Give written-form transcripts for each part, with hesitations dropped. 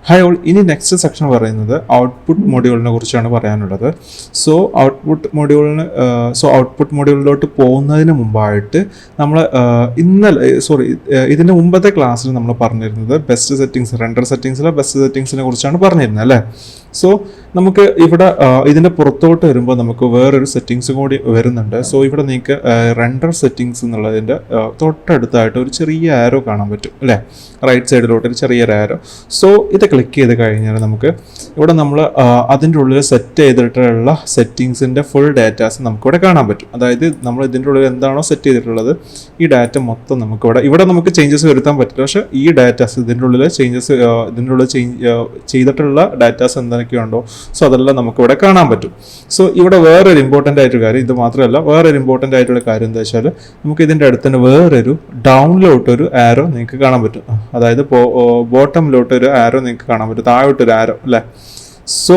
Hi all, ഇനി next section പറയുന്നത് output മൊഡ്യൂളിനെ കുറിച്ചാണ് പറയാനുള്ളത്. സോ ഔട്ട്പുട്ട് മൊഡ്യൂളിലോട്ട് പോകുന്നതിന് മുമ്പായിട്ട് നമ്മൾ ഇതിൻ്റെ മുമ്പത്തെ ക്ലാസ്സിൽ നമ്മൾ പറഞ്ഞിരുന്നത് ബെസ്റ്റ് സെറ്റിങ്സ്, റെൻഡർ സെറ്റിങ്സിലെ ബെസ്റ്റ് സെറ്റിങ്സിനെ കുറിച്ചാണ് പറഞ്ഞിരുന്നത് അല്ലേ. സോ നമുക്ക് ഇവിടെ ഇതിൻ്റെ പുറത്തോട്ട് വരുമ്പോൾ നമുക്ക് വേറൊരു സെറ്റിങ്സ് കൂടി വരുന്നുണ്ട്. സോ ഇവിടെ നിങ്ങൾക്ക് റെൻഡർ സെറ്റിങ്സ് എന്നുള്ളതിൻ്റെ തൊട്ടടുത്തായിട്ട് ഒരു ചെറിയ ആരോ കാണാൻ പറ്റും അല്ലേ, റൈറ്റ് സൈഡിലോട്ട് ഒരു ചെറിയൊരു ആരോ. സോ ഇത് ക്ലിക്ക് ചെയ്ത് കഴിഞ്ഞാൽ നമുക്ക് ഇവിടെ നമ്മൾ അതിൻ്റെ ഉള്ളിൽ സെറ്റ് ചെയ്തിട്ടുള്ള സെറ്റിങ്സിൻ്റെ ഫുൾ ഡാറ്റാസ് നമുക്കിവിടെ കാണാൻ പറ്റും. അതായത് നമ്മൾ ഇതിൻ്റെ ഉള്ളിൽ എന്താണോ സെറ്റ് ചെയ്തിട്ടുള്ളത് ഈ ഡാറ്റ മൊത്തം ഇവിടെ നമുക്ക് ചേഞ്ചസ് വരുത്താൻ പറ്റില്ല. പക്ഷേ ഈ ഡാറ്റാസ് ഇതിൻ്റെ ഉള്ളിൽ ചെയ്തിട്ടുള്ള ഡാറ്റാസ് എന്തൊക്കെയുണ്ടോ സോ അതെല്ലാം നമുക്കിവിടെ കാണാൻ പറ്റും. സോ ഇവിടെ വേറൊരു ഇമ്പോർട്ടൻ്റ് ആയിട്ടൊരു കാര്യം, ഇത് മാത്രമല്ല വേറൊരു ഇമ്പോർട്ടൻ്റ് ആയിട്ടുള്ള കാര്യം എന്താ വെച്ചാൽ നമുക്ക് ഇതിൻ്റെ അടുത്ത് തന്നെ വേറൊരു ഡൗണിലോട്ടൊരു ആരോ നിങ്ങൾക്ക് കാണാൻ പറ്റും. അതായത് ബോട്ടമിലോട്ട് ഒരു ആരോ നിങ്ങൾക്ക് കാണാൻ പറ്റും, താഴോട്ടൊരു ആരോ അല്ലേ. സോ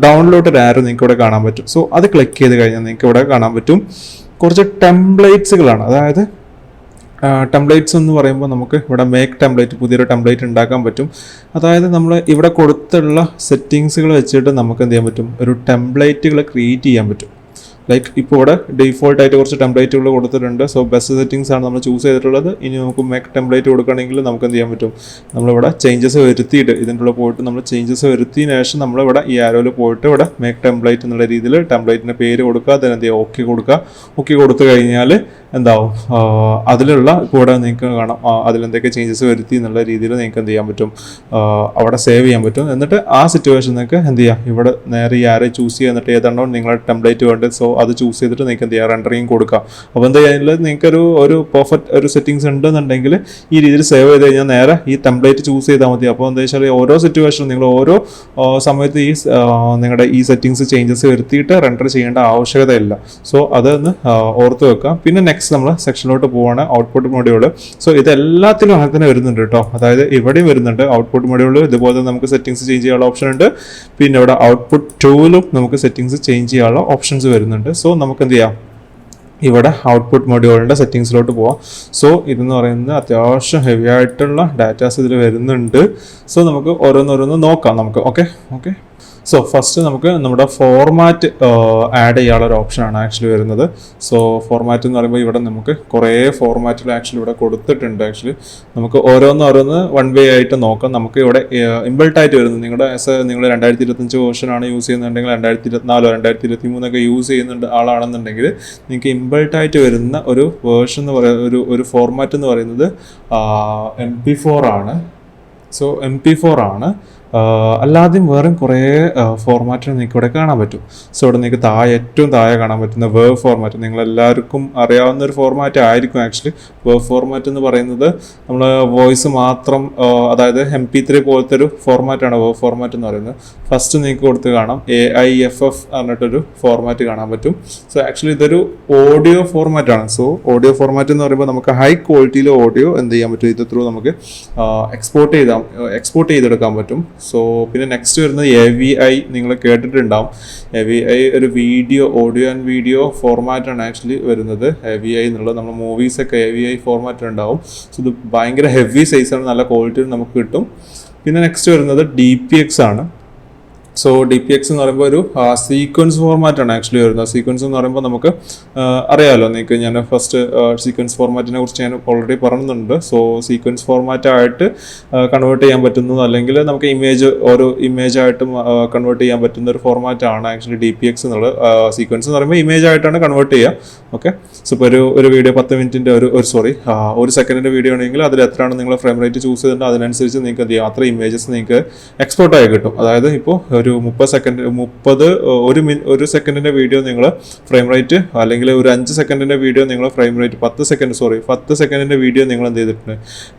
ഡൗണിലോട്ടൊരു ആരോ നിങ്ങൾക്ക് ഇവിടെ കാണാൻ പറ്റും. സോ അത് ക്ലിക്ക് ചെയ്ത് കഴിഞ്ഞാൽ നിങ്ങൾക്ക് ഇവിടെ കാണാൻ പറ്റും കുറച്ച് ടെംപ്ലേറ്റ്സുകളാണ്. അതായത് ടെംപ്ലേറ്റ്സ് എന്ന് പറയുമ്പോൾ നമുക്ക് ഇവിടെ മേക്ക് ടെംപ്ലേറ്റ്, പുതിയൊരു ടെംപ്ലേറ്റ് ഉണ്ടാക്കാൻ പറ്റും. അതായത് നമ്മൾ ഇവിടെ കൊടുത്തുള്ള സെറ്റിങ്സുകൾ വെച്ചിട്ട് നമുക്ക് എന്ത് ചെയ്യാൻ പറ്റും, ഒരു ടെംപ്ലേറ്റുകൾ ക്രിയേറ്റ് ചെയ്യാൻ പറ്റും. ലൈക്ക് ഇപ്പോൾ ഇവിടെ ഡീഫോൾട്ടായിട്ട് കുറച്ച് ടെംപ്ലേറ്റുകൾ കൊടുത്തിട്ടുണ്ട്. സോ ബെസ്റ്റ് സെറ്റിങ്സ് ആണ് നമ്മൾ ചൂസ് ചെയ്തിട്ടുള്ളത്. ഇനി നമുക്ക് മേക്ക് ടെംപ്ലേറ്റ് കൊടുക്കണമെങ്കിൽ നമുക്ക് എന്ത് ചെയ്യാൻ പറ്റും, നമ്മളിവിടെ ചേഞ്ചസ് വരുത്തിയിട്ട് ഇതിൻ്റെ ഉള്ളിൽ പോയിട്ട് നമ്മൾ ചേഞ്ചസ് വരുത്തിയതിന് ശേഷം നമ്മളിവിടെ ഈ ആരോയിൽ പോയിട്ട് ഇവിടെ മേക്ക് ടെംപ്ലേറ്റ് എന്നുള്ള രീതിയിൽ ടെംപ്ലേറ്റിൻ്റെ പേര് കൊടുക്കുക, അതിന് എന്ത് ചെയ്യുക, ഓക്കെ കൊടുക്കുക. ഓക്കെ കൊടുത്തു കഴിഞ്ഞാൽ എന്താവും, അതിലുള്ള കൂടെ നിങ്ങൾക്ക് കാണാം അതിലെന്തൊക്കെ ചേഞ്ചസ് വരുത്തി എന്നുള്ള രീതിയിൽ നിങ്ങൾക്ക് എന്ത് ചെയ്യാൻ പറ്റും, അവിടെ സേവ് ചെയ്യാൻ പറ്റും. എന്നിട്ട് ആ സിറ്റുവേഷൻ നിങ്ങൾക്ക് എന്ത് ചെയ്യാം, ഇവിടെ നേരെ ഈ ആരെ ചൂസ് ചെയ്യുക, എന്നിട്ട് ഏതാണോ നിങ്ങളുടെ ടെംപ്ലേറ്റ് വേണ്ടത് സോ അത് ചൂസ് ചെയ്തിട്ട് നിങ്ങൾക്ക് എന്ത് ചെയ്യാം, റെൻഡറിങ് കൊടുക്കാം. അപ്പോൾ എന്താ ചെയ്യാനുള്ള നിങ്ങൾക്കൊരു പെർഫെക്റ്റ് ഒരു സെറ്റിങ്സ് ഉണ്ടെന്നുണ്ടെങ്കിൽ ഈ രീതിയിൽ സേവ് ചെയ്ത് കഴിഞ്ഞാൽ നേരെ ഈ ടെംപ്ലേറ്റ് ചൂസ് ചെയ്താൽ മതി. അപ്പോൾ എന്താ വെച്ചാൽ ഓരോ സിറ്റുവേഷനും നിങ്ങൾ ഓരോ സമയത്ത് നിങ്ങളുടെ ഈ സെറ്റിങ്സ് ചേഞ്ചസ് വരുത്തിയിട്ട് റെൻഡർ ചെയ്യേണ്ട ആവശ്യകതയില്ല. സോ അതൊന്ന് ഓർത്ത് വെക്കാം. പിന്നെ നെക്സ്റ്റ് നമ്മൾ സെക്ഷനിലോട്ട് പോവാണ് ഔട്ട്പുട്ട് മൊഡ്യൂൾ. സോ ഇതെല്ലാത്തിലും അങ്ങനെ തന്നെ വരുന്നുണ്ട് കേട്ടോ. അതായത് ഇവിടെയും വരുന്നുണ്ട് ഔട്ട്പുട്ട് മൊഡ്യൂൾ, ഇതുപോലെ നമുക്ക് സെറ്റിങ്സ് ചേഞ്ച് ചെയ്യാനുള്ള ഓപ്ഷൻ ഉണ്ട്. പിന്നെ ഇവിടെ ഔട്ട്പുട്ട് ടൂലും നമുക്ക് സെറ്റിങ്സ് ചേഞ്ച് ചെയ്യാനുള്ള ഓപ്ഷൻസ് വരുന്നുണ്ട്. സോ നമുക്ക് എന്ത് ചെയ്യാം, ഇവിടെ ഔട്ട്പുട്ട് മൊഡ്യൂളിൻ്റെ സെറ്റിങ്സിലോട്ട് പോവാം. സോ ഇതെന്ന് പറയുന്നത് അത്യാവശ്യം ഹെവി ആയിട്ടുള്ള ഡാറ്റാസ് ഇതിൽ വരുന്നുണ്ട്. സോ നമുക്ക് ഓരോന്നോരോന്ന് നോക്കാം നമുക്ക്. ഓക്കെ സോ ഫസ്റ്റ് നമുക്ക് നമ്മുടെ ഫോർമാറ്റ് ആഡ് ചെയ്യാനുള്ള ഒരു ഓപ്ഷനാണ് ആക്ച്വലി വരുന്നത്. സോ ഫോർമാറ്റ് എന്ന് പറയുമ്പോൾ ഇവിടെ നമുക്ക് കുറേ ഫോർമാറ്റിൽ ആക്ച്വലി ഇവിടെ കൊടുത്തിട്ടുണ്ട്. ആക്ച്വലി നമുക്ക് ഓരോന്ന് വൺ വേ ആയിട്ട് നോക്കാം. നമുക്ക് ഇവിടെ ഇൻബിൽട്ടായിട്ട് വരുന്നത് നിങ്ങൾ 2025 വേർഷനാണ് യൂസ് ചെയ്യുന്നുണ്ടെങ്കിൽ 2024 2023 യൂസ് ചെയ്യുന്നുണ്ട് ആളാണെന്നുണ്ടെങ്കിൽ നിങ്ങൾക്ക് ഇൻബിൽട്ടായിട്ട് വരുന്ന ഒരു വേർഷൻ എന്ന് പറയുന്ന ഒരു ഫോർമാറ്റ് എന്ന് പറയുന്നത് MP4 ആണ്. സോ MP4 ആണ്. അല്ലാതെയും വേറെയും കുറേ ഫോർമാറ്റിന് നിങ്ങൾക്ക് ഇവിടെ കാണാൻ പറ്റും. സോ ഇവിടെ നിങ്ങൾക്ക് ഏറ്റവും താഴെ കാണാൻ പറ്റുന്ന വേവ് ഫോർമാറ്റ്, നിങ്ങളെല്ലാവർക്കും അറിയാവുന്ന ഒരു ഫോർമാറ്റ് ആയിരിക്കും ആക്ച്വലി. വേവ് ഫോർമാറ്റ് എന്ന് പറയുന്നത് നമ്മൾ വോയിസ് മാത്രം, അതായത് MP3 പോലത്തെ ഒരു ഫോർമാറ്റാണ് വേവ് ഫോർമാറ്റ് എന്ന് പറയുന്നത്. ഫസ്റ്റ് നിങ്ങൾക്ക് കൊടുത്ത് കാണാം AIFF പറഞ്ഞിട്ടൊരു ഫോർമാറ്റ് കാണാൻ പറ്റും. സോ ആക്ച്വലി ഇതൊരു ഓഡിയോ ഫോർമാറ്റാണ്. സോ ഓഡിയോ ഫോർമാറ്റ് എന്ന് പറയുമ്പോൾ നമുക്ക് ഹൈ ക്വാളിറ്റിയിൽ ഓഡിയോ എന്ത് ചെയ്യാൻ പറ്റും, ഇത് ത്രൂ നമുക്ക് എക്സ്പോർട്ട് ചെയ്തെടുക്കാൻ പറ്റും. സോ പിന്നെ നെക്സ്റ്റ് വരുന്നത് AVI, നിങ്ങൾ കേട്ടിട്ടുണ്ടാവും. AVI ഒരു ഓഡിയോ ആൻഡ് വീഡിയോ ഫോർമാറ്റാണ് ആക്ച്വലി വരുന്നത്. AVI എന്നുള്ളത് നമ്മൾ മൂവീസൊക്കെ AVI ഫോർമാറ്റിലുണ്ടാവും. സോ ഇത് ഭയങ്കര ഹെവി സൈസാണ്, നല്ല ക്വാളിറ്റിയിൽ നമുക്ക് കിട്ടും. പിന്നെ നെക്സ്റ്റ് വരുന്നത് DPX ആണ്. സോ DPX എന്ന് പറയുമ്പോൾ ഒരു സീക്വൻസ് ഫോർമാറ്റാണ് ആക്ച്വലി വരുന്നത്. സീക്വൻസ് എന്ന് പറയുമ്പോൾ നമുക്ക് അറിയാമല്ലോ, നിങ്ങൾക്ക് ഞാൻ ഫസ്റ്റ് സീക്വൻസ് ഫോർമാറ്റിനെ കുറിച്ച് ഞാൻ ഓൾറെഡി പറയുന്നുണ്ട്. സോ സീക്വൻസ് ഫോർമാറ്റായിട്ട് കൺവേർട്ട് ചെയ്യാൻ പറ്റുന്നത്, അല്ലെങ്കിൽ നമുക്ക് ഓരോ ഇമേജായിട്ടും കൺവേർട്ട് ചെയ്യാൻ പറ്റുന്ന ഒരു ഫോർമാറ്റാണ് ആക്ച്വലി DPX എന്നുള്ളത്. സീക്വൻസ് എന്ന് പറയുമ്പോൾ ഇമേജ് ആയിട്ടാണ് കൺവേർട്ട് ചെയ്യുക. ഓക്കെ, സോ ഇപ്പോൾ ഒരു വീഡിയോ 10 മിനിറ്റിൻ്റെ ഒരു സെക്കൻഡിൻ്റെ വീഡിയോ ആണെങ്കിൽ അതിൽ എത്രയാണ് നിങ്ങൾ ഫ്രെയിം റേറ്റ് ചൂസ് ചെയ്തിട്ടുണ്ട് അതിനനുസരിച്ച് നിങ്ങൾക്ക് എന്ത് ചെയ്യാം, അത്ര ഇമേജസ് നിങ്ങൾക്ക് എക്സ്പോർട്ടായി കിട്ടും. അതായത് ഇപ്പോൾ ഒരു 30 സെക്കൻഡിൻ്റെ വീഡിയോ നിങ്ങൾ ഫ്രെയിം റേറ്റ്, അല്ലെങ്കിൽ ഒരു 5 സെക്കൻഡിൻ്റെ വീഡിയോ നിങ്ങൾ ഫ്രെയിം റേറ്റ് 10 സെക്കൻഡിൻ്റെ വീഡിയോ നിങ്ങൾ എന്ത് ചെയ്തിട്ടുണ്ട്,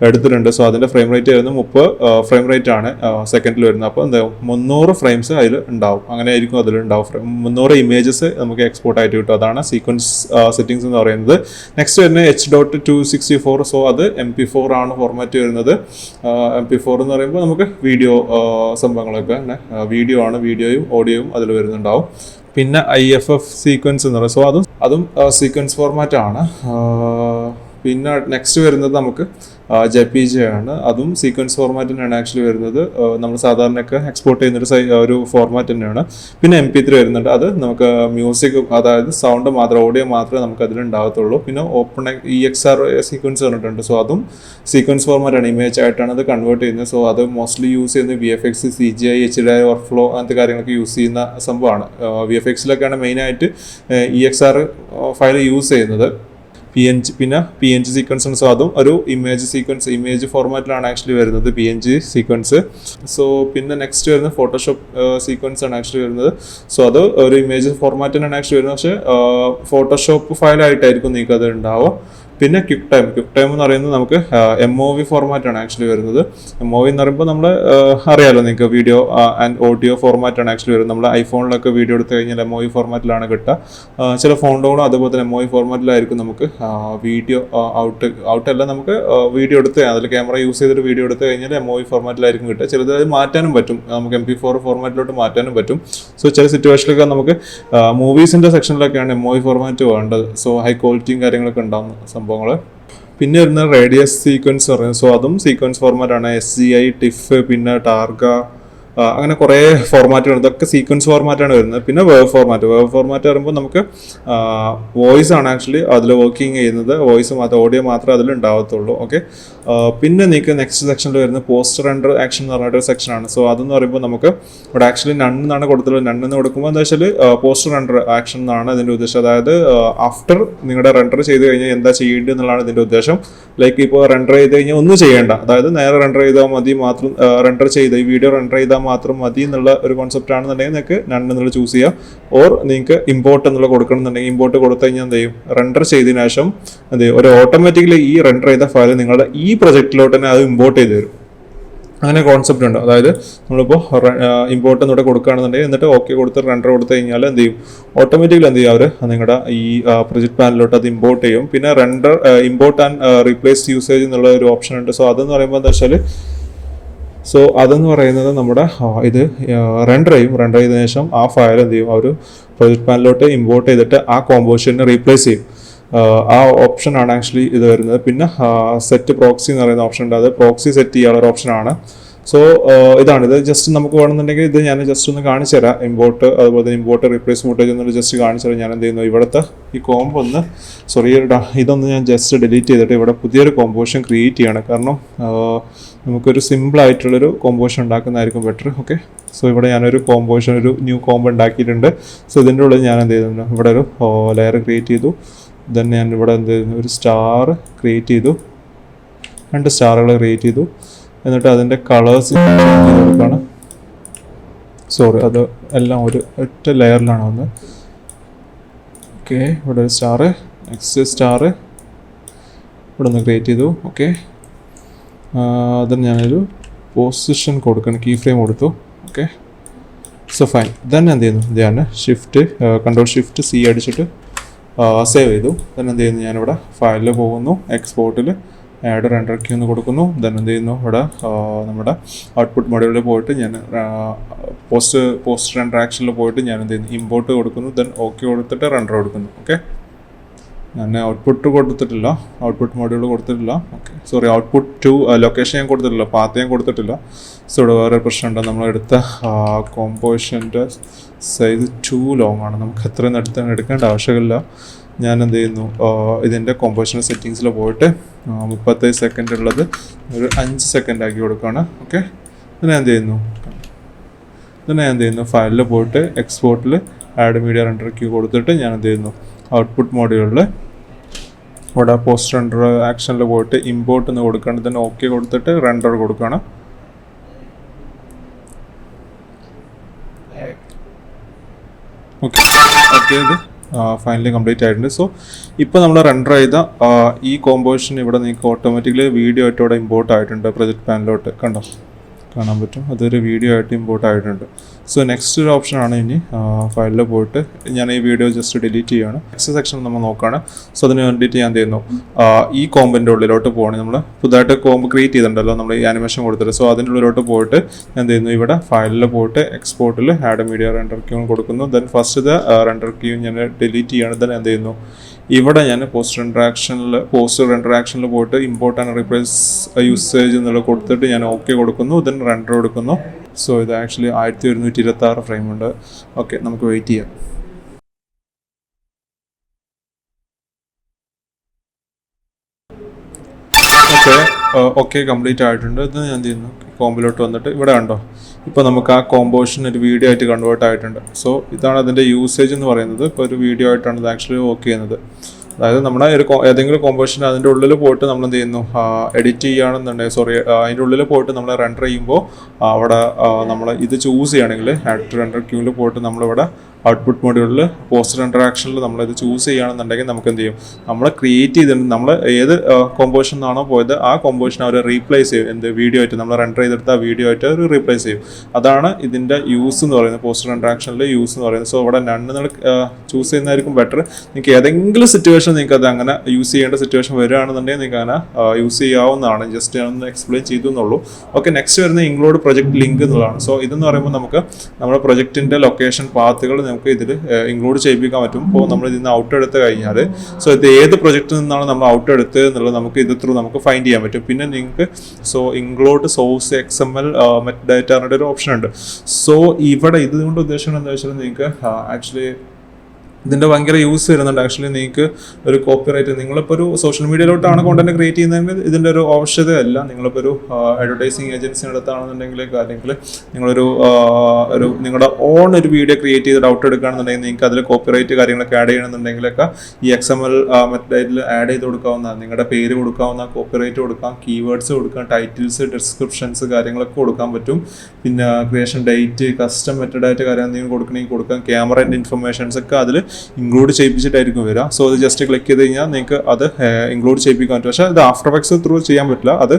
എടുത്തിട്ടുണ്ട്. സോ അതിൻ്റെ ഫ്രെയിം റേറ്റ് വരുന്നത് 30 ഫ്രെയിം റേറ്റ് ആണ് സെക്കൻഡിൽ വരുന്നത്. അപ്പോൾ എന്താവും 300 ഫ്രെയിംസ് അതിൽ ഉണ്ടാവും. അങ്ങനെ ആയിരിക്കും അതിലുണ്ടാവും. 300 ഇമേജസ് നമുക്ക് എക്സ്പോർട്ട് ആയിട്ട് കിട്ടും. അതാണ് സീക്വൻസ് സെറ്റിങ്സ് എന്ന് പറയുന്നത്. നെക്സ്റ്റ് വരുന്നത് H.264. സോ അത് MP4 ആണ് ഫോർമാറ്റ് വരുന്നത്. MP4 എന്ന് പറയുമ്പോൾ നമുക്ക് വീഡിയോ സംഭവങ്ങളൊക്കെ വീഡിയോ ആണ്, വീഡിയോയും ഓഡിയോയും അതിൽ വരുന്നുണ്ടാവും. പിന്നെ IFF സീക്വൻസ് എന്ന് പറയുന്നത്, സോ അതും സീക്വൻസ് ഫോർമാറ്റ് ആണ്. പിന്നെ നെക്സ്റ്റ് വരുന്നത് നമുക്ക് JPG ആണ്. അതും സീക്വൻസ് ഫോർമാറ്റിനാണ് ആക്ച്വലി വരുന്നത്. നമ്മൾ സാധാരണയൊക്കെ എക്സ്പോർട്ട് ചെയ്യുന്നൊരു ഒരു ഫോർമാറ്റ് തന്നെയാണ്. പിന്നെ MP3 വരുന്നുണ്ട്. അത് നമുക്ക് മ്യൂസിക്, അതായത് സൗണ്ട് മാത്രം, ഓഡിയോ മാത്രമേ നമുക്ക് അതിലുണ്ടാകത്തുള്ളൂ. പിന്നെ EXR സീക്വൻസ് പറഞ്ഞിട്ടുണ്ട്. സോ അതും സീക്വൻസ് ഫോർമാറ്റാണ്, ഇമേജ് ആയിട്ടാണ് അത് കൺവേർട്ട് ചെയ്യുന്നത്. സോ അത് മോസ്റ്റ്ലി യൂസ് ചെയ്യുന്നത് VFX, CGI, HDRI, വർക്ക്ഫ്ലോ അങ്ങനത്തെ കാര്യങ്ങളൊക്കെ യൂസ് ചെയ്യുന്ന സംഭവമാണ്. VFX-ലൊക്കെയാണ് മെയിനായിട്ട് EXR ഫയൽ യൂസ് ചെയ്യുന്നത്. പിന്നെ PNG സീക്വൻസ് ഉണ്ട്. സോ അതും ഒരു ഇമേജ് ഫോർമാറ്റിലാണ് ആക്ച്വലി വരുന്നത് PNG സീക്വൻസ്. സോ പിന്നെ നെക്സ്റ്റ് വരുന്നത് ഫോട്ടോഷോപ്പ് സീക്വൻസ് ആണ് ആക്ച്വലി വരുന്നത്. സോ അത് ഒരു ഇമേജ് ഫോർമാറ്റിനാണ് ആക്ച്വലി വരുന്നത്. പക്ഷേ ഫോട്ടോഷോപ്പ് ഫയലായിട്ടായിരിക്കും നിങ്ങൾക്ക് അത് ഉണ്ടാവുക. പിന്നെ ക്വിക്ക് ടൈം എന്ന് പറയുന്നത് നമുക്ക് MOV ഫോർമാറ്റാണ് ആക്ച്വലി വരുന്നത്. MOV എന്ന് പറയുമ്പോൾ നമ്മൾ അറിയാമല്ലോ നിങ്ങൾക്ക്, വീഡിയോ ആൻഡ് ഓഡിയോ ഫോർമാറ്റാണ് ആക്ച്വലി വരുന്നത്. നമ്മൾ ഐഫോണിലൊക്കെ വീഡിയോ എടുത്തു കഴിഞ്ഞാൽ MOV ഫോർമാറ്റിലാണ് കിട്ടുക. ചില ഫോണുകളും അതുപോലെ തന്നെ MOV ഫോർമാറ്റിലായിരിക്കും നമുക്ക് വീഡിയോ ഔട്ടല്ല, നമുക്ക് വീഡിയോ എടുത്ത് അതിൽ ക്യാമറ യൂസ് ചെയ്തിട്ട് വീഡിയോ എടുത്തു കഴിഞ്ഞാൽ MOV ഫോർമാറ്റിലായിരിക്കും കിട്ടുക. ചിലത് അത് മാറ്റാനും പറ്റും, നമുക്ക് MP4 ഫോർമാറ്റിലോട്ട് മാറ്റാനും പറ്റും. സോ ചില സിറ്റുവേഷനിലൊക്കെ നമുക്ക് മൂവീസിൻ്റെ സെക്ഷനിലൊക്കെയാണ് MOV ഫോർമാറ്റ് വേണ്ടത്. സോ ഹൈ ക്വാളിറ്റിയും കാര്യങ്ങളൊക്കെ ഉണ്ടാകുന്ന സംഭവങ്ങൾ. പിന്നെ വരുന്ന റേഡിയസ് സീക്വൻസ് പറയുന്നത്. സോ അതും സീക്വൻസ് ഫോർമാറ്റാണ്. SCI, TIFF, പിന്നെ ടാർഗ, അങ്ങനെ കുറേ ഫോർമാറ്റുകൾ, ഇതൊക്കെ സീക്വൻസ് ഫോർമാറ്റാണ് വരുന്നത്. പിന്നെ വേവ് ഫോർമാറ്റ് പറയുമ്പോൾ നമുക്ക് വോയിസ് ആണ് ആക്ച്വലി അതിൽ വർക്കിംഗ് ചെയ്യുന്നത്. വോയിസ് മാത്രം, ഓഡിയോ മാത്രമേ അതിൽ ഉണ്ടാവത്തുള്ളൂ. ഓക്കെ. പിന്നെ നിങ്ങൾക്ക് നെക്സ്റ്റ് സെക്ഷനിൽ വരുന്നത് പോസ്റ്റ് റെൻഡർ ആക്ഷൻ എന്ന് പറഞ്ഞിട്ടൊരു സെക്ഷനാണ്. സോ അതെന്ന് പറയുമ്പോൾ നമുക്ക് ഇവിടെ ആക്ച്വലി നണ്ണെന്നാണ് കൊടുത്തുള്ളത്. നണ്ണെന്ന് കൊടുക്കുമ്പോൾ എന്താ വെച്ചാൽ പോസ്റ്റ് റെൻഡർ ആക്ഷൻ എന്നാണ് ഇതിൻ്റെ ഉദ്ദേശം. അതായത് ആഫ്റ്റർ നിങ്ങളുടെ റെൻഡർ ചെയ്ത് കഴിഞ്ഞാൽ എന്താ ചെയ്യേണ്ടത് എന്നുള്ളതാണ് ഇതിൻ്റെ ഉദ്ദേശം. ലൈക്ക് ഇപ്പോൾ റെൻഡർ ചെയ്ത് കഴിഞ്ഞാൽ ഒന്നും ചെയ്യേണ്ട, അതായത് നേരെ റെൻഡർ ചെയ്താൽ മതി, മാത്രം റെൻഡർ ചെയ്ത് ഈ വീഡിയോ റെൻഡർ ചെയ്താൽ മാത്രം മതി എന്നുള്ള ഒരു കോൺസെപ്റ്റ് ആണെന്നുണ്ടെങ്കിൽ നിങ്ങൾക്ക് നൺ എന്നുള്ള ചൂസ് ചെയ്യാം. ഓർ നിങ്ങൾക്ക് ഇമ്പോർട്ട് എന്നുള്ള കൊടുക്കണം എന്നുണ്ടെങ്കിൽ ഇമ്പോർട്ട് കൊടുത്തു കഴിഞ്ഞാൽ എന്ത് ചെയ്യും, റെൻഡർ ചെയ്തതിനു ശേഷം എന്ത് ചെയ്യും, ഒരു ഓട്ടോമാറ്റിക്കലി ഈ റെൻഡർ ചെയ്ത ഫയൽ നിങ്ങളുടെ ഈ പ്രൊജക്റ്റിലോട്ട് തന്നെ അത് ഇമ്പോർട്ട് ചെയ്ത് തരും. അങ്ങനെ കോൺസെപ്റ്റ് ഉണ്ട്. അതായത് നമ്മളിപ്പോൾ ഇമ്പോർട്ട് എന്നിവിടെ കൊടുക്കുകയാണെന്നുണ്ടെങ്കിൽ എന്നിട്ട് ഓക്കെ കൊടുത്ത് റെൻഡർ കൊടുത്തു കഴിഞ്ഞാൽ എന്ത് ചെയ്യും, ഓട്ടോമാറ്റിക്കലി എന്ത് ചെയ്യും, അവർ നിങ്ങളുടെ ഈ പ്രൊജക്ട് പാനലിലോട്ട് അത് ഇമ്പോർട്ട് ചെയ്യും. പിന്നെ render import and replace usage എന്നുള്ള ഒരു ഓപ്ഷൻ ഉണ്ട്. സോ അതെന്ന് പറയുമ്പോൾ എന്താ വെച്ചാൽ, അതെന്ന് പറയുന്നത് നമ്മുടെ ഇത് റെൻഡർ ചെയ്തതിനു ശേഷം ആ ഫയൽ എന്ത് ചെയ്യും, ആ ഒരു പ്രൊജക്ട് പാനലിലോട്ട് ഇമ്പോർട്ട് ചെയ്തിട്ട് ആ കോമ്പോസിഷനെ റീപ്ലേസ് ചെയ്യും. ആ ഓപ്ഷനാണ് ആക്ച്വലി ഇത് വരുന്നത്. പിന്നെ സെറ്റ് പ്രോക്സി എന്ന് പറയുന്ന ഓപ്ഷൻ ഉണ്ട്. അത് പ്രോക്സി സെറ്റ് ചെയ്യാനുള്ള ഒരു ഓപ്ഷനാണ്. സോ ഇതാണിത്. ജസ്റ്റ് നമുക്ക് വേണമെന്നുണ്ടെങ്കിൽ ഇത് ഞാൻ ജസ്റ്റ് ഒന്ന് കാണിച്ചു തരാം. ഇമ്പോർട്ട്, അതുപോലെ തന്നെ ഇമ്പോർട്ട് റീപ്ലേസ് വോട്ടേജ് എന്നൊരു ജസ്റ്റ് കാണിച്ചു തരാം. ഞാൻ എന്ത് ചെയ്യുന്നു, ഇവിടുത്തെ ഈ കോംബോ ഒന്ന് ഇതൊന്ന് ഞാൻ ജസ്റ്റ് ഡിലീറ്റ് ചെയ്തിട്ട് ഇവിടെ പുതിയൊരു കോമ്പോസിഷൻ ക്രിയേറ്റ് ചെയ്യണം. കാരണം നമുക്കൊരു സിമ്പിളായിട്ടുള്ളൊരു കോമ്പോസിഷൻ ഉണ്ടാക്കുന്നതായിരിക്കും ബെറ്റർ. ഓക്കെ. സോ ഇവിടെ ഞാനൊരു കോമ്പോസിഷൻ, ഒരു ന്യൂ കോംബോ ഉണ്ടാക്കിയിട്ടുണ്ട്. സോ ഇതിൻ്റെ ഉള്ളിൽ ഞാൻ എന്ത് ചെയ്തിട്ടുണ്ട്, ഇവിടെ ഒരു ലെയർ ക്രിയേറ്റ് ചെയ്തു. ദെൻ ഞാൻ ഇവിടെ എന്ത് ചെയ്യുന്നു, ഒരു സ്റ്റാർ ക്രിയേറ്റ് ചെയ്തു, 2 സ്റ്റാറുകൾ ക്രിയേറ്റ് ചെയ്തു. എന്നിട്ട് അതിൻ്റെ കളേഴ്സ് കൊടുക്കുകയാണ്. അത് എല്ലാം ഒറ്റ ലെയറിലാണ് വന്നത്. ഓക്കെ. ഇവിടെ ഒരു സ്റ്റാറ്, നെക്സ്റ്റ് സ്റ്റാറ് ഇവിടെ ഒന്ന് ക്രിയേറ്റ് ചെയ്തു. ഓക്കെ. അതിന് ഞാനൊരു പൊസിഷൻ കൊടുക്കണം, കീ ഫ്രെയിം കൊടുത്തു. ഓക്കെ. So fine. ദെൻ എന്ത് ചെയ്യുന്നു, ഞാൻ Ctrl+Shift+C അടിച്ചിട്ട് സേവ് ചെയ്തു. ദെൻ എന്ത് ചെയ്യുന്നു, ഞാനിവിടെ ഫയലിൽ പോകുന്നു, എക്സ്പോർട്ടിൽ ആഡ് റെൻഡർ ക്യൂ എന്ന് കൊടുക്കുന്നു. ദെൻ എന്ത് ചെയ്യുന്നു, ഇവിടെ നമ്മുടെ ഔട്ട്പുട്ട് മോഡ്യൂളിൽ പോയിട്ട് ഞാൻ പോസ്റ്റ് റെൻഡർ ആക്ഷനിൽ പോയിട്ട് ഞാൻ എന്ത് ചെയ്യുന്നു, ഇമ്പോർട്ട് കൊടുക്കുന്നു. ദെൻ ഓക്കെ കൊടുത്തിട്ട് റെൻഡർ കൊടുക്കുന്നു. ഓക്കെ. ഞാൻ ഔട്ട്പുട്ട് കൊടുത്തിട്ടില്ല, ഔട്ട്പുട്ട് മോഡ്യൂൾ കൊടുത്തിട്ടില്ല. Okay, sorry, output to location ഞാൻ കൊടുത്തിട്ടില്ല, പാത്ത് ഞാൻ കൊടുത്തിട്ടില്ല. സോ ഇവിടെ വേറെ പ്രശ്നമുണ്ട്. നമ്മളെടുത്ത കോമ്പോസിഷൻ്റെ സൈസ് ടു ലോങ് ആണ്, നമുക്ക് അത്രയും എടുക്കേണ്ട ആവശ്യമില്ല. ഞാൻ എന്ത് ചെയ്യുന്നു, ഇതിൻ്റെ കോമ്പോസിഷൻ സെറ്റിങ്സിൽ പോയിട്ട് 30 സെക്കൻഡ് ഉള്ളത് ഒരു 5 സെക്കൻഡ് ആക്കി കൊടുക്കുകയാണ്. ഓക്കെ. ഇതിനെ എന്ത് ചെയ്യുന്നു, ഫയലിൽ പോയിട്ട് എക്സ്പോർട്ടിൽ ആഡ് മീഡിയ റെൻഡർ ക്യൂ കൊടുത്തിട്ട് ഞാൻ എന്ത് ചെയ്യുന്നു, ഔട്ട്പുട്ട് മോഡ്യൂളിൽ ഇവിടെ പോസ്റ്റ് റെൻഡർ ആക്ഷനിൽ പോയിട്ട് ഇമ്പോർട്ട് എന്ന് കൊടുക്കുകയാണ്. തന്നെ ഓക്കെ കൊടുത്തിട്ട് റെൻഡർ കൊടുക്കുകയാണ്. ഓക്കെ, ഇത് ഫൈനലി കംപ്ലീറ്റ് ആയിട്ടുണ്ട്. സോ ഇപ്പോൾ നമ്മൾ റെൻഡർ ചെയ്ത ഈ കോമ്പോസിഷൻ ഇവിടെ നിങ്ങൾക്ക് ഓട്ടോമാറ്റിക്കലി വീഡിയോ ആയിട്ട് ഇവിടെ ഇമ്പോർട്ട് ആയിട്ടുണ്ട്. പ്രൊജക്ട് പാനലിലോട്ട് കാണാൻ പറ്റും, അതൊരു വീഡിയോ ആയിട്ട് ഇമ്പോർട്ട് ആയിട്ടുണ്ട്. സോ നെക്സ്റ്റ് ഒരു ഓപ്ഷനാണ് ഇനി ഫയലിൽ പോയിട്ട് ഞാൻ ഈ വീഡിയോ ജസ്റ്റ് ഡിലീറ്റ് ചെയ്യുകയാണ്. നെക്സ്റ്റ് സെക്ഷൻ നമ്മൾ നോക്കുകയാണ്. സോ അതിന് വേണ്ടിയിട്ട് ഞാൻ എന്ത് ചെയ്യുന്നു, ഈ കോമ്പിൻ്റെ ഉള്ളിലോട്ട് പോകണമെങ്കിൽ നമ്മൾ പുതുതായിട്ട് കോമ്പ് ക്രിയേറ്റ് ചെയ്തിട്ടുണ്ടല്ലോ നമ്മൾ ഈ ആനിമേഷൻ കൊടുത്തിട്ട്. സോ അതിൻ്റെ ഉള്ളിലോട്ട് പോയിട്ട് ഞാൻ എന്ത് ചെയ്യുന്നു, ഇവിടെ ഫയലിൽ പോയിട്ട് എക്സ്പോർട്ടിൽ ആഡ് മീഡിയ റെൻഡർ ക്യൂ കൊടുക്കുന്നു. ദെൻ ഫസ്റ്റ് ഇത് റെൻഡർ ക്യൂ ഞാൻ ഡിലീറ്റ് ചെയ്യുകയാണ്. ദെൻ എന്ത് ചെയ്യുന്നു, ഇവിടെ ഞാൻ പോസ്റ്റർ ഇൻട്രാക്ഷനിൽ പോയിട്ട് ഇമ്പോർട്ട് ആൻഡ് റീപ്ലേസ് യൂസേജ് എന്നുള്ളത് കൊടുത്തിട്ട് ഞാൻ ഓക്കെ കൊടുക്കുന്നു, ഇതിന് റെൻഡർ കൊടുക്കുന്നു. സോ ഇത് ആക്ച്വലി 1126 ഫ്രെയിം ഉണ്ട്. ഓക്കെ, നമുക്ക് വെയിറ്റ് ചെയ്യാം. ഓക്കെ കംപ്ലീറ്റ് ആയിട്ടുണ്ട്. ഇത് ഞാൻ ചെയ്യുന്നു കോമ്പിലോട്ട് വന്നിട്ട് ഇവിടെ കണ്ടോ, ഇപ്പോൾ നമുക്ക് ആ കോമ്പോസിഷൻ ഒരു വീഡിയോ ആയിട്ട് കൺവേർട്ട് ആയിട്ടുണ്ട്. സോ ഇതാണ് അതിൻ്റെ യൂസേജ് എന്ന് പറയുന്നത്. ഇപ്പോൾ ഒരു വീഡിയോ ആയിട്ടാണ് ഇത് ആക്ച്വലി വർക്ക് ചെയ്യുന്നത്. അതായത് നമ്മുടെ ഏതെങ്കിലും കോമ്പോസിഷൻ അതിൻ്റെ ഉള്ളിൽ പോയിട്ട് നമ്മൾ എന്ത് ചെയ്യുന്നു, എഡിറ്റ് ചെയ്യുകയാണെന്നുണ്ടെങ്കിൽ അതിൻ്റെ ഉള്ളിൽ പോയിട്ട് നമ്മൾ റെൻഡർ ചെയ്യുമ്പോൾ അവിടെ നമ്മൾ ഇത് ചൂസ് ചെയ്യുകയാണെങ്കിൽ ആഡ് റെൻഡർ ക്യൂവിൽ പോയിട്ട് നമ്മളിവിടെ ഔട്ട്പുട്ട് മോഡ്യൂളിൽ പോസ്റ്റർ ഇൻട്രാക്ഷനിൽ നമ്മളിത് ചൂസ് ചെയ്യുകയാണെന്നുണ്ടെങ്കിൽ നമുക്ക് എന്ത് ചെയ്യും, നമ്മൾ ക്രിയേറ്റ് ചെയ്തിട്ടുണ്ട്, നമ്മൾ ഏത് കോമ്പോസിഷൻ ആണോ പോയത് ആ കോമ്പോസിഷൻ അവർ റീപ്ലേസ് ചെയ്യും. വീഡിയോ ആയിട്ട് നമ്മൾ റെൻഡർ ചെയ്തെടുത്ത ആ വീഡിയോ ആയിട്ട് അവർ റീപ്ലേസ് ചെയ്യും. അതാണ് ഇതിൻ്റെ യൂസ് എന്ന് പറയുന്നത്, പോസ്റ്റർ ഇൻട്രാക്ഷനിലെ യൂസ് എന്ന് പറയുന്നത്. സോ ഇവിടെ നിങ്ങൾ ചൂസ് ചെയ്യുന്നതായിരിക്കും ബെറ്റർ. നിങ്ങൾക്ക് ഏതെങ്കിലും സിറ്റുവേഷൻ നിങ്ങൾക്ക് അത് അങ്ങനെ യൂസ് ചെയ്യേണ്ട സിറ്റുവേഷൻ വരികയാണെന്നുണ്ടെങ്കിൽ നിങ്ങൾക്ക് അങ്ങനെ യൂസ് ചെയ്യാവുന്നതാണ്. ജസ്റ്റ് ഞാനൊന്ന് എക്സ്പ്ലെയിൻ ചെയ്തു എന്നുള്ളൂ. ഓക്കെ, നെക്സ്റ്റ് വരുന്ന ഇൻക്ലൂഡ് പ്രൊജക്ട് ലിങ്ക് എന്നുള്ളതാണ്. സോ ഇതെന്ന് പറയുമ്പോൾ നമുക്ക് നമ്മുടെ പ്രൊജക്റ്റിൻ്റെ ലൊക്കേഷൻ പാത്തുകൾ നമുക്ക് ഇതിൽ ഇൻക്ലൂഡ് ചെയ്യിപ്പിക്കാൻ പറ്റും. ഇപ്പോൾ നമ്മൾ ഇതിൽ നിന്ന് ഔട്ട് എടുത്ത് കഴിഞ്ഞാൽ ഇത് ഏത് പ്രൊജക്റ്റിൽ നിന്നാണ് നമ്മൾ ഔട്ട് എടുത്തത് എന്നുള്ളത് നമുക്ക് ഇത് ത്രൂ നമുക്ക് ഫൈൻഡ് ചെയ്യാൻ പറ്റും. പിന്നെ നിങ്ങൾക്ക് ഇൻക്ലൂഡ് സോഴ്സ് XML മെറ്റഡാറ്റ എന്നൊരു ഒരു ഓപ്ഷൻ ഉണ്ട്. സോ ഇവിടെ ഇതുകൊണ്ട് ഉദ്ദേശിക്കുന്നത് എന്താ വെച്ചാൽ നിങ്ങൾക്ക് ആക്ച്വലി ഇതിൻ്റെ ഭയങ്കര യൂസ് വരുന്നുണ്ട്. ആക്ച്വലി നിങ്ങൾക്ക് ഒരു കോപ്പിറൈറ്റ്, നിങ്ങളിപ്പോൾ ഒരു സോഷ്യൽ മീഡിയയിലോട്ടാണ് കോണ്ടന്റ് ക്രിയേറ്റ് ചെയ്യുന്നതെങ്കിൽ ഇതിൻ്റെ ഒരു ആവശ്യതയല്ല. നിങ്ങളിപ്പോൾ ഒരു അഡ്വർടൈസിങ് ഏജൻസി അടുത്താണെന്നുണ്ടെങ്കിൽ അല്ലെങ്കിൽ നിങ്ങളൊരു നിങ്ങളുടെ ഓൺ ഒരു വീഡിയോ ക്രിയേറ്റ് ചെയ്ത് ഔട്ട് എടുക്കുകയാണെന്നുണ്ടെങ്കിൽ നിങ്ങൾക്ക് അതിൽ കോപ്പിറൈറ്റ് കാര്യങ്ങളൊക്കെ ആഡ് ചെയ്യണമെന്നുണ്ടെങ്കിലൊക്കെ ഈ XML മെത്തഡിൽ ആഡ് ചെയ്ത് കൊടുക്കാവുന്ന, നിങ്ങളുടെ പേര് കൊടുക്കാവുന്ന, കോപ്പിറൈറ്റ് കൊടുക്കാം, കീവേഡ്സ് കൊടുക്കാം, ടൈറ്റിൽസ്, ഡിസ്ക്രിപ്ഷൻസ് കാര്യങ്ങളൊക്കെ കൊടുക്കാൻ പറ്റും. പിന്നെ ക്രിയേഷൻ ഡേറ്റ്, കസ്റ്റം മെത്തഡായിട്ട് കാര്യം എന്തെങ്കിലും കൊടുക്കണമെങ്കിൽ കൊടുക്കാം. ക്യാമറേൻ്റെ ഇൻഫർമേഷൻസ് ഒക്കെ അതിൽ ഇൻക്ലൂഡ് ചെയ്യിപ്പിച്ചിട്ടായിരിക്കും വരിക. സോ അത് ജസ്റ്റ് ക്ലിക്ക് ചെയ്ത് കഴിഞ്ഞാൽ നിങ്ങൾക്ക് അത് ഇൻക്ലൂഡ് ചെയ്യിപ്പിക്കാൻ പറ്റും. പക്ഷേ അത് ആഫ്റ്റർ എഫക്ട്സ് ത്രൂ ചെയ്യാൻ പറ്റില്ല. അത്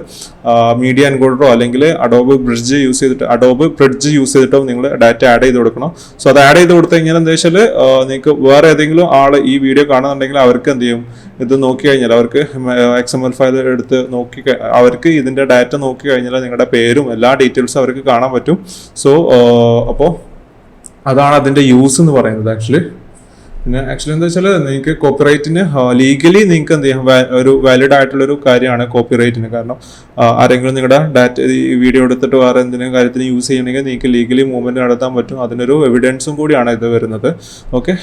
മീഡിയ എൻകോഡറോ അല്ലെങ്കിൽ അഡോബ് ബ്രിഡ്ജ് യൂസ് ചെയ്തിട്ടോ നിങ്ങൾ ഡാറ്റ ആഡ് ചെയ്ത് കൊടുക്കണം. സോ അത് ആഡ് ചെയ്ത് കൊടുത്തു കഴിഞ്ഞാൽ എന്താ വെച്ചാൽ നിങ്ങൾക്ക് വേറെ ഏതെങ്കിലും ആൾ ഈ വീഡിയോ കാണുന്നുണ്ടെങ്കിൽ അവർക്ക് എന്ത് ചെയ്യും, ഇത് നോക്കി കഴിഞ്ഞാൽ അവർക്ക് XML ഫയൽ എടുത്ത് അവർക്ക് ഇതിൻ്റെ ഡാറ്റ നോക്കി കഴിഞ്ഞാൽ നിങ്ങളുടെ പേരും എല്ലാ ഡീറ്റെയിൽസും അവർക്ക് കാണാൻ പറ്റും. സോ അപ്പോൾ അതാണ് അതിൻ്റെ യൂസ് എന്ന് പറയുന്നത് ആക്ച്വലി. പിന്നെ ആക്ച്വലി എന്താ വെച്ചാൽ നിങ്ങൾക്ക് കോപ്പിറൈറ്റിന് ലീഗലി നിങ്ങൾക്ക് എന്ത് ചെയ്യാം, ഒരു വാലിഡ് ആയിട്ടുള്ളൊരു കാര്യമാണ് കോപ്പിറൈറ്റിന്. കാരണം ആരെങ്കിലും നിങ്ങളുടെ ഡാറ്റ ഈ വീഡിയോ എടുത്തിട്ട് വേറെ എന്തെങ്കിലും കാര്യത്തിന് യൂസ് ചെയ്യണമെങ്കിൽ നിങ്ങൾക്ക് ലീഗലി മൂവ്മെൻറ്റ് നടത്താൻ പറ്റും. അതിനൊരു എവിഡൻസും കൂടിയാണ് ഇത് വരുന്നത്. ഓക്കെ.